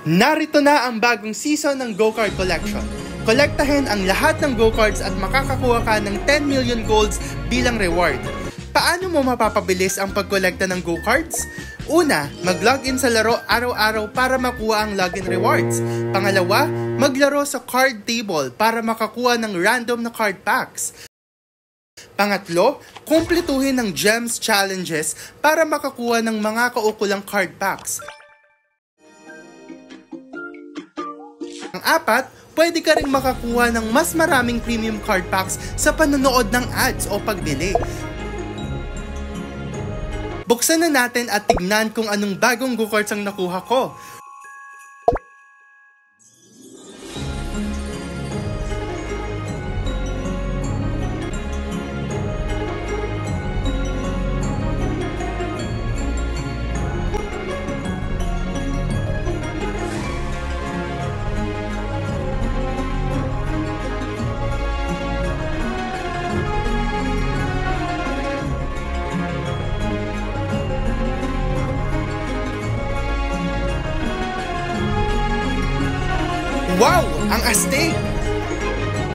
Narito na ang bagong season ng Go-Kart Collection. Kolektahin ang lahat ng go-karts at makakakuha ka ng 10 million golds bilang reward. Paano mo mapapabilis ang pagkolekta ng go-karts? Una, mag-login sa laro araw-araw para makuha ang login rewards. Pangalawa, maglaro sa card table para makakuha ng random na card packs. Pangatlo, kumpletuhin ng gems challenges para makakuha ng mga kaukulang card packs. Ang apat, pwede ka ring makakuha ng mas maraming premium card packs sa panonood ng ads o pagbili. Buksan na natin at tignan kung anong bagong go-karts ang nakuha ko. Wow! Ang astig!